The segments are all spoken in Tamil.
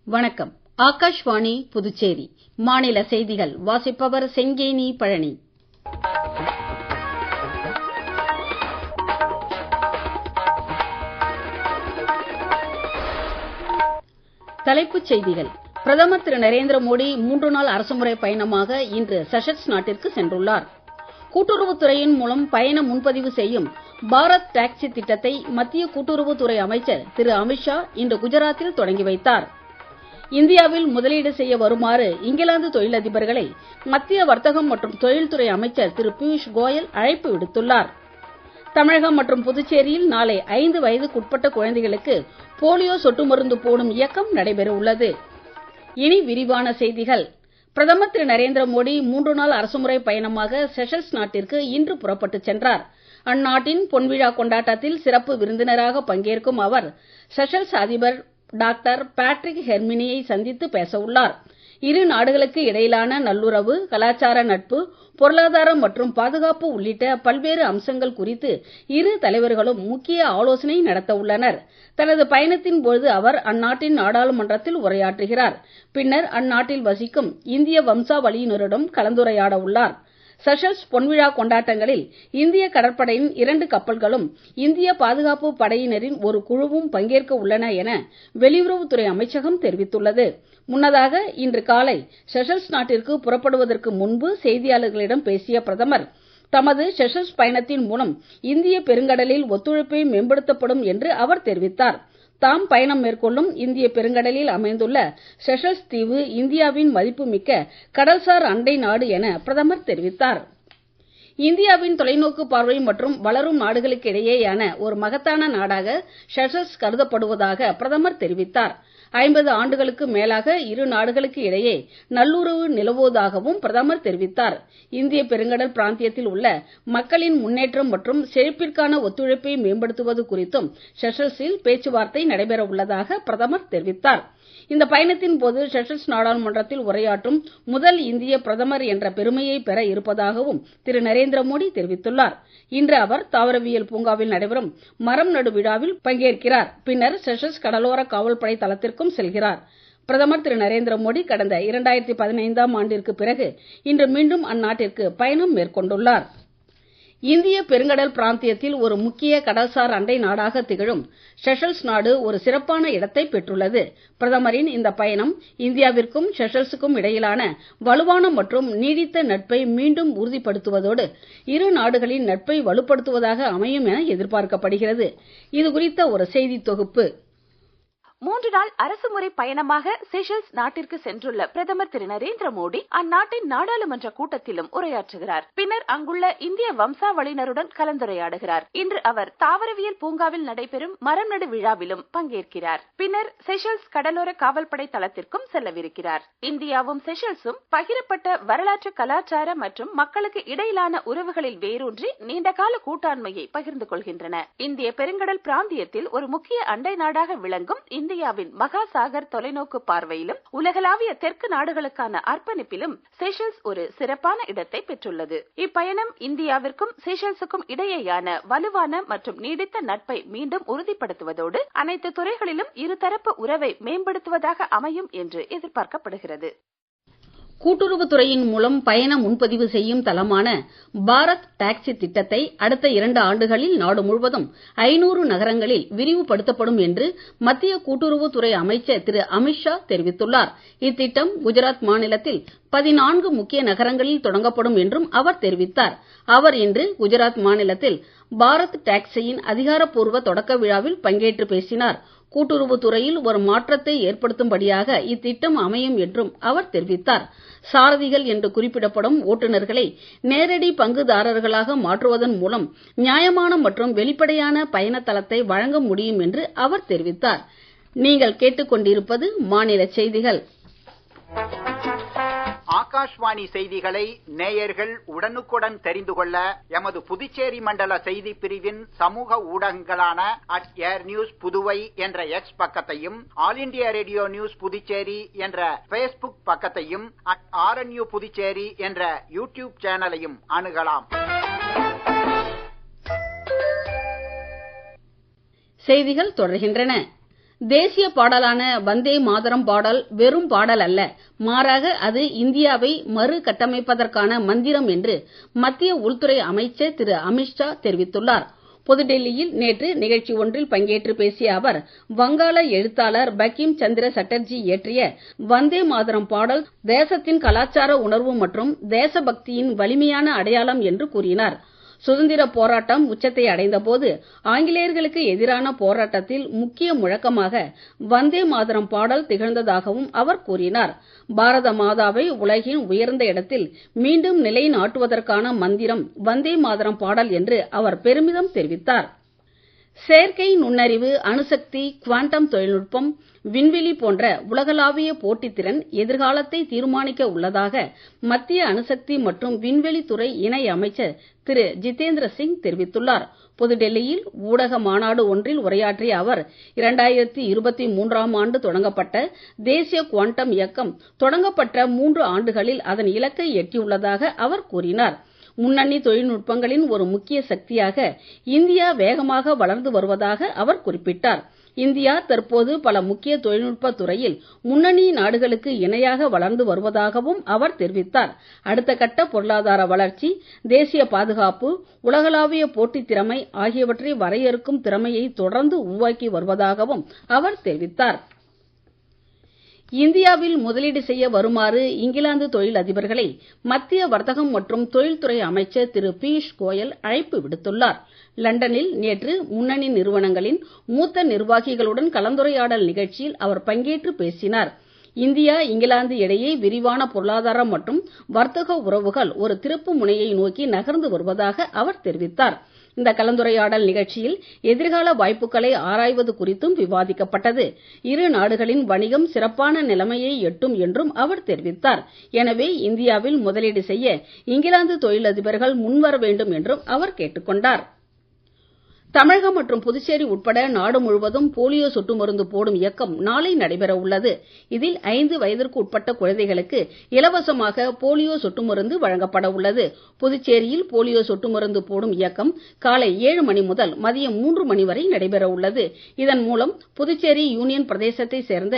வணக்கம். ஆகாஷ்வாணி புதுச்சேரி. மாநில செய்திகள் வாசிப்பவர் செங்கேனி பழனி. தலைப்புச் செய்திகள். பிரதமர் திரு நரேந்திர மோடி 3 நாள் அரசுமுறை பயணமாக இன்று செஷல்ஸ் நாட்டிற்கு சென்றுள்ளார். கூட்டுறவுத்துறையின் மூலம் பயண முன்பதிவு செய்யும் பாரத் டாக்ஸி திட்டத்தை மத்திய கூட்டுறவுத்துறை அமைச்சர் திரு அமித்ஷா இன்று குஜராத்தில் தொடங்கி வைத்தார். இந்தியாவில் முதலீடு செய்ய வருமாறு இங்கிலாந்து தொழிலதிபர்களை மத்திய வர்த்தகம் மற்றும் தொழில்துறை அமைச்சர் திரு பியூஷ் கோயல் அழைப்பு விடுத்துள்ளார். தமிழகம் மற்றும் புதுச்சேரியில் நாளை 5 வயதுக்குட்பட்ட குழந்தைகளுக்கு போலியோ சொட்டு மருந்து போடும் இயக்கம் நடைபெறவுள்ளது. இனி விரிவான செய்திகள். பிரதமர் திரு நரேந்திர மோடி 3 நாள் அரசுமுறை பயணமாக செஷல்ஸ் நாட்டிற்கு இன்று புறப்பட்டுச் சென்றார். அந்நாட்டின் பொன்விழா கொண்டாட்டத்தில் சிறப்பு விருந்தினராக பங்கேற்கும் அவர் செஷல்ஸ் அதிபர் டாக்டர் பேட்ரிக் ஹெர்மினியை சந்தித்து பேசவுள்ளார். இரு நாடுகளுக்கு இடையிலான நல்லுறவு, கலாச்சார நட்பு, பொருளாதாரம் மற்றும் பாதுகாப்பு உள்ளிட்ட பல்வேறு அம்சங்கள் குறித்து இரு தலைவர்களும் முக்கிய ஆலோசனை நடத்தவுள்ளனர். தனது பயணத்தின் போது அவர் அந்நாட்டின் நாடாளுமன்றத்தில் உரையாற்றுகிறார். பின்னர் அந்நாட்டில் வசிக்கும் இந்திய வம்சாவளியினரிடம் கலந்துரையாட உள்ளார். செஷல்ஸ் பொன்விழா கொண்டாட்டங்களில் இந்திய கடற்படையின் 2 கப்பல்களும் இந்திய பாதுகாப்பு படையினரின் ஒரு குழுவும் பங்கேற்க உள்ளன என வெளியுறவுத்துறை அமைச்சகம் தெரிவித்துள்ளது. முன்னதாக இன்று காலை செஷல்ஸ் நாட்டிற்கு புறப்படுவதற்கு முன்பு செய்தியாளர்களிடம் பேசிய பிரதமர், தமது செஷல்ஸ் பயணத்தின் மூலம் இந்திய பெருங்கடலில் ஒத்துழைப்பை மேம்படுத்தப்படும் என்று அவர் தெரிவித்தார். தாம் பயணம் மேற்கொள்ளும் இந்திய பெருங்கடலில் அமைந்துள்ள செஷல்ஸ் தீவு இந்தியாவின் மதிப்புமிக்க கடல்சார் அண்டை நாடு என பிரதமர் தெரிவித்தார். இந்தியாவின் தொலைநோக்கு பார்வை மற்றும் வளரும் நாடுகளுக்கு இடையேயான ஒரு மகத்தான நாடாக செஷல்ஸ் கருதப்படுவதாக பிரதமர் தெரிவித்தார். 50 ஆண்டுகளுக்கு மேலாக இரு நாடுகளுக்கு இடையே நல்லுறவு நிலவுவதாகவும் பிரதமர் தெரிவித்தார். இந்திய பெருங்கடல் பிராந்தியத்தில் உள்ள மக்களின் முன்னேற்றம் மற்றும் செழிப்பிற்கான ஒத்துழைப்பை மேம்படுத்துவது குறித்தும் செஷல்ஸில் பேச்சுவார்த்தை நடைபெற உள்ளதாக பிரதமர் தெரிவித்தார். இந்த பயணத்தின் போது செஷல்ஸ் நாடாளுமன்றத்தில் உரையாற்றும் முதல் இந்திய பிரதமர் என்ற பெருமையை பெற இருப்பதாகவும் திரு நரேந்திர மோடி தெரிவித்துள்ளார். இன்று அவர் தாவரவியல் பூங்காவில் நடைபெறும் மரம் நடு விழாவில் பங்கேற்கிறார். பின்னர் செஷல்ஸ் கடலோர காவல்படை தளத்திற்கும் செல்கிறார். பிரதமர் திரு நரேந்திர மோடி கடந்த 2015ஆம் ஆண்டிற்கு பிறகு இன்று மீண்டும் அந்நாட்டிற்கு பயணம் மேற்கொண்டுள்ளார். இந்திய பெருங்கடல் பிராந்தியத்தில் ஒரு முக்கிய கடல்சார் அண்டை நாடாக திகழும் செஷல்ஸ் நாடு ஒரு சிறப்பான இடத்தை பெற்றுள்ளது. பிரதமரின் இந்த பயணம் இந்தியாவிற்கும் செஷல்ஸுக்கும் இடையிலான வலுவான மற்றும் நீடித்த நட்பை மீண்டும் உறுதிப்படுத்துவதோடு இரு நாடுகளின் நட்பை வலுப்படுத்துவதாக அமையும் என எதிர்பார்க்கப்படுகிறது. இதுகுறித்த ஒரு செய்தி தொகுப்பு. 3 நாள் அரசுமுறை பயணமாக செஷல்ஸ் நாட்டிற்கு சென்றுள்ள பிரதமர் திரு நரேந்திர மோடி அந்நாட்டின் நாடாளுமன்ற கூட்டத்திலும் உரையாற்றுகிறார். பின்னர் அங்குள்ள இந்திய வம்சாவளியினருடன் கலந்துரையாடுகிறார். இன்று அவர் தாவரவியல் பூங்காவில் நடைபெறும் மரம் நடு விழாவிலும் பங்கேற்கிறார். பின்னர் செஷல்ஸ் கடலோர காவல்படை தளத்திற்கும் செல்லவிருக்கிறார். இந்தியாவும் செஷல்ஸும் பகிரப்பட்ட வரலாற்று, கலாச்சார மற்றும் மக்களுக்கு இடையிலான உறவுகளில் வேரூன்றி நீண்டகால கூட்டாண்மையை பகிர்ந்து கொள்கின்றன. இந்திய பெருங்கடல் பிராந்தியத்தில் ஒரு முக்கிய அண்டை நாடாக விளங்கும் இந்தியாவின் மகாசாகர் தொலைநோக்கு பார்வையிலும் உலகளாவிய தெற்கு நாடுகளுக்கான அர்ப்பணிப்பிலும் செஷல்ஸ் ஒரு சிறப்பான இடத்தை பெற்றுள்ளது. இப்பயணம் இந்தியாவிற்கும் செஷல்ஸுக்கும் இடையேயான வலுவான மற்றும் நீடித்த நட்பை மீண்டும் உறுதிப்படுத்துவதோடு அனைத்து துறைகளிலும் இருதரப்பு உறவை மேம்படுத்துவதாக அமையும் என்று எதிர்பார்க்கப்படுகிறது. கூட்டுறவுத்துறையின் மூலம் பயண முன்பதிவு செய்யும் தளமான பாரத் டாக்ஸி திட்டத்தை அடுத்த 2 ஆண்டுகளில் நாடு முழுவதும் 500 நகரங்களில் விரிவுபடுத்தப்படும் என்று மத்திய கூட்டுறவுத்துறை அமைச்சர் திரு அமித்ஷா தெரிவித்துள்ளார். இத்திட்டம் குஜராத் மாநிலத்தில் 14 முக்கிய நகரங்களில் தொடங்கப்படும் என்றும் அவர் தெரிவித்தார். அவர் இன்று குஜராத் மாநிலத்தில் பாரத் டாக்ஸியின் அதிகாரப்பூர்வ தொடக்க விழாவில் பங்கேற்று பேசினார். கூட்டுறவுத்துறையில் ஒரு மாற்றத்தை ஏற்படுத்தும்படியாக இத்திட்டம் அமையும் என்றும் அவர் தெரிவித்தார். சாரதிகள் என்று குறிப்பிடப்படும் ஓட்டுநர்களை நேரடி பங்குதாரர்களாக மாற்றுவதன் மூலம் நியாயமான மற்றும் வெளிப்படையான பயண தளத்தை வழங்க முடியும் என்று அவர் தெரிவித்தார். நீங்கள் கேட்டுக்கொண்டிருப்பது மாநில செய்திகள். ஆகாஷ்வாணி செய்திகளை நேயர்கள் உடனுக்குடன் தெரிந்து கொள்ள எமது புதுச்சேரி மண்டல செய்தி பிரிவின் சமூக ஊடகங்களான @airnews புதுவை என்ற எக்ஸ் பக்கத்தையும், all India radio news Puducherry என்ற Facebook பக்கத்தையும், @RNU புதுச்சேரி என்ற யூடியூப் சேனலையும் அணுகலாம். செய்திகள் தொடர்கின்றன. தேசிய பாடலான வந்தே மாதரம் பாடல் வெறும் பாடல் அல்ல, மாறாக அது இந்தியாவை மறு கட்டமைப்பதற்கான மந்திரம் என்று மத்திய உள்துறை அமைச்சர் திரு அமித்ஷா தெரிவித்துள்ளார். புதுடெல்லியில் நேற்று நிகழ்ச்சி ஒன்றில் பங்கேற்று பேசிய அவர், வங்காள எழுத்தாளர் பங்கிம் சந்திர சட்டர்ஜி இயற்றிய வந்தே மாதரம் பாடல் தேசத்தின் கலாச்சார உணர்வு மற்றும் தேசபக்தியின் வலிமையான அடையாளம் என்று கூறினார். சுதந்திர போராட்டம் உச்சத்தை அடைந்தபோது ஆங்கிலேயர்களுக்கு எதிரான போராட்டத்தில் முக்கிய முழக்கமாக வந்தே மாதரம் பாடல் திகழ்ந்ததாகவும் அவர் கூறினார். பாரத மாதாவை உலகின் உயர்ந்த இடத்தில் மீண்டும் நிலைநாட்டுவதற்கான மந்திரம் வந்தே மாதரம் பாடல் என்று அவர் பெருமிதம் தெரிவித்தார். செயற்கை நுண்ணறிவு, அணுசக்தி, குவாண்டம் தொழில்நுட்பம், விண்வெளி போன்ற உலகளாவிய போட்டித்திறன் எதிர்காலத்தை தீர்மானிக்க உள்ளதாக மத்திய அணுசக்தி மற்றும் விண்வெளித்துறை இணை அமைச்சர் திரு ஜிதேந்திர சிங் தெரிவித்துள்ளார். புதுடெல்லியில் ஊடக மாநாடு ஒன்றில் உரையாற்றிய அவர், 2023ஆம் ஆண்டு தொடங்கப்பட்ட தேசிய குவாண்டம் இயக்கம் தொடங்கப்பட்ட 3 ஆண்டுகளில் அதன் இலக்கை எட்டியுள்ளதாக அவர் கூறினார். முன்னணி தொழில்நுட்பங்களின் ஒரு முக்கிய சக்தியாக இந்தியா வேகமாக வளர்ந்து வருவதாக அவர் குறிப்பிட்டார். இந்தியா தற்போது பல முக்கிய தொழில்நுட்ப துறையில் முன்னணி நாடுகளுக்கு இணையாக வளர்ந்து வருவதாகவும் அவர் தெரிவித்தார். அடுத்த கட்ட பொருளாதார வளர்ச்சி, தேசிய பாதுகாப்பு, உலகளாவிய போட்டித் திறமை ஆகியவற்றை வரையறுக்கும் திறமையை தொடர்ந்து உருவாக்கி வருவதாகவும் அவர் தெரிவித்தார். இந்தியாவில் முதலீடு செய்ய வருமாறு இங்கிலாந்து தொழில் அதிபர்களை மத்திய வர்த்தகம் மற்றும் தொழில்துறை அமைச்சர் திரு பியூஷ் கோயல் அழைப்பு விடுத்துள்ளார். லண்டனில் நேற்று முன்னணி நிறுவனங்களின் மூத்த நிர்வாகிகளுடன் கலந்துரையாடல் நிகழ்ச்சியில் அவர் பங்கேற்று பேசினார். இந்தியா இங்கிலாந்து இடையே விரிவான பொருளாதார மற்றும் வர்த்தக உறவுகள் ஒரு திருப்பு முனையை நோக்கி நகர்ந்து வருவதாக அவர் தெரிவித்தார். இந்த கலந்துரையாடல் நிகழ்ச்சியில் எதிர்கால வாய்ப்புகளை ஆராய்வது குறித்தும் விவாதிக்கப்பட்டது. இரு நாடுகளின் வணிகம் சிறப்பான நிலைமையை எட்டும் என்றும் அவர் தெரிவித்தார். எனவே இந்தியாவில் முதலீடு செய்ய இங்கிலாந்து தொழிலதிபர்கள் முன்வர வேண்டும் என்றும் அவர் கேட்டுக் கொண்டார். தமிழகம் மற்றும் புதுச்சேரி உட்பட நாடு முழுவதும் போலியோ சொட்டு மருந்து போடும் இயக்கம் நாளை நடைபெற உள்ளது. இதில் 5 வயதிற்கு உட்பட்ட குழந்தைகளுக்கு இலவசமாக போலியோ சொட்டு மருந்து வழங்கப்பட உள்ளது. புதுச்சேரியில் போலியோ சொட்டு மருந்து போடும் இயக்கம் காலை 7 மணி முதல் மதியம் 3 மணி வரை நடைபெற உள்ளது. இதன் மூலம் புதுச்சேரி யூனியன் பிரதேசத்தை சேர்ந்த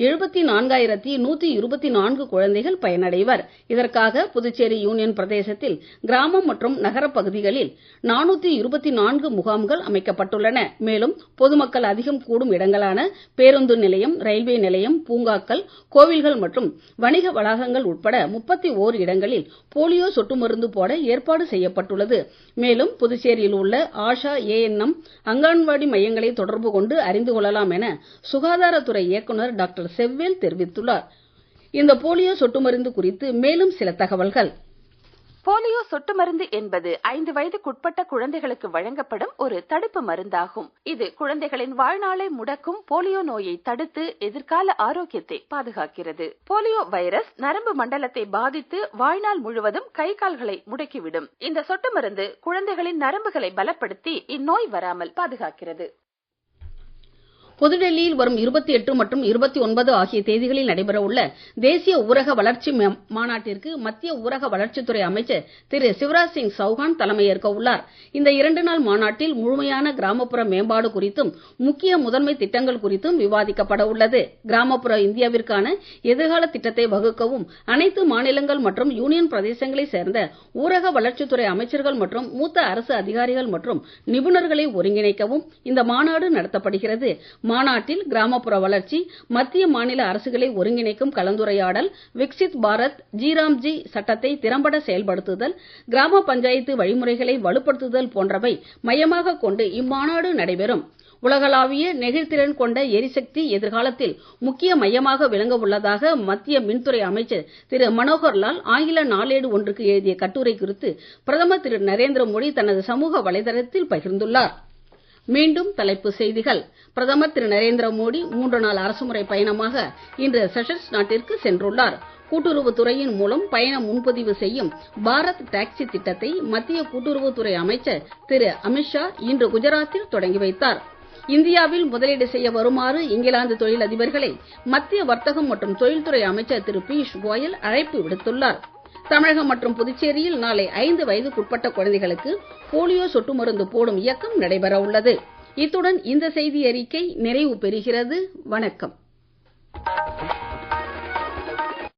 74,124 குழந்தைகள் பயனடைவர். இதற்காக புதுச்சேரி யூனியன் பிரதேசத்தில் கிராமம் மற்றும் நகர பகுதிகளில் 424 முகாம்கள் அமைக்கப்பட்டுள்ளன. மேலும் பொதுமக்கள் அதிகம் கூடும் இடங்களான பேருந்து நிலையம், ரயில்வே நிலையம், பூங்காக்கள், கோவில்கள் மற்றும் வணிக வளாகங்கள் உட்பட 31 இடங்களில் போலியோ சொட்டு மருந்து போட ஏற்பாடு செய்யப்பட்டுள்ளது. மேலும் புதுச்சேரியில் உள்ள ஆஷா, ANM, அங்கன்வாடி மையங்களை தொடர்பு கொண்டு அறிந்து கொள்ளலாம் என சுகாதாரத்துறை இயக்குநர் டாக்டர் செவ்வேல் தெரிவித்துள்ளார். இந்த போலியோ சொட்டு மருந்து குறித்து மேலும் சில தகவல்கள். போலியோ சொட்டு மருந்து என்பது 5 வயதுக்குட்பட்ட குழந்தைகளுக்கு வழங்கப்படும் ஒரு தடுப்பு மருந்தாகும். இது குழந்தைகளின் வாழ்நாளை முடக்கும் போலியோ நோயை தடுத்து எதிர்கால ஆரோக்கியத்தை பாதுகாக்கிறது. போலியோ வைரஸ் நரம்பு மண்டலத்தை பாதித்து வாழ்நாள் முழுவதும் கை கால்களை முடக்கிவிடும். இந்த சொட்டு மருந்து குழந்தைகளின் நரம்புகளை பலப்படுத்தி இந்நோய் வராமல் பாதுகாக்கிறது. புதுடெல்லியில் வரும் 28 மற்றும் 29 ஆகிய தேதிகளில் நடைபெறவுள்ள தேசிய ஊரக வளர்ச்சி மாநாட்டிற்கு மத்திய ஊரக வளர்ச்சித்துறை அமைச்சர் திரு சிவராஜ் சிங் சௌஹான் தலைமையேற்க உள்ளார். இந்த 2 நாள் மாநாட்டில் முழுமையான கிராமப்புற மேம்பாடு குறித்தும் முக்கிய முதன்மை திட்டங்கள் குறித்தும் விவாதிக்கப்பட உள்ளது. கிராமப்புற இந்தியாவிற்கான எதிர்கால திட்டத்தை வகுக்கவும் அனைத்து மாநிலங்கள் மற்றும் யூனியன் பிரதேசங்களை சேர்ந்த ஊரக வளர்ச்சித்துறை அமைச்சர்கள் மற்றும் மூத்த அரசு அதிகாரிகள் மற்றும் நிபுணர்களை ஒருங்கிணைக்கவும் இந்த மாநாடு நடத்தப்படுகிறது. மாநாட்டில் கிராமப்புற வளர்ச்சி, மத்திய மாநில அரசுகளை ஒருங்கிணைக்கும் கலந்துரையாடல், விக்சித் பாரத், ஜி சட்டத்தை திறம்பட செயல்படுத்துதல், கிராம பஞ்சாயத்து வழிமுறைகளை வலுப்படுத்துதல் போன்றவை மையமாக கொண்டு இம்மாநாடு நடைபெறும். உலகளாவிய நெகிழ்திறன் கொண்ட எரிசக்தி எதிர்காலத்தில் முக்கிய மையமாக விளங்க உள்ளதாக மத்திய மின்துறை அமைச்சர் திரு மனோகர் லால் ஆங்கில நாளேடு ஒன்றுக்கு எழுதிய கட்டுரை குறித்து பிரதமர் திரு நரேந்திர மோடி தனது சமூக வலைதளத்தில் பகிர்ந்துள்ளார். மீண்டும் தலைப்புச் செய்திகள். பிரதமர் திரு நரேந்திர மோடி 3 நாள் அரசுமுறை பயணமாக இன்று செஷல்ஸ் நாட்டிற்கு சென்றுள்ளார். கூட்டுறவுத்துறையின் மூலம் பயண முன்பதிவு செய்யும் பாரத் டாக்ஸி திட்டத்தை மத்திய கூட்டுறவுத்துறை அமைச்சர் திரு அமித்ஷா இன்று குஜராத்தில் தொடங்கி வைத்தார். இந்தியாவில் முதலீடு செய்ய வருமாறு இங்கிலாந்து தொழிலதிபர்களை மத்திய வர்த்தகம் மற்றும் தொழில்துறை அமைச்சர் திரு பியூஷ் கோயல் அழைப்பு விடுத்துள்ளார். தமிழகம் மற்றும் புதுச்சேரியில் நாளை 5 வயதுக்குட்பட்ட குழந்தைகளுக்கு போலியோ சொட்டு மருந்து போடும் இயக்கம் நடைபெற உள்ளது. இத்துடன் இந்த செய்தி அறிக்கை நிறைவு பெறுகிறது. வணக்கம்.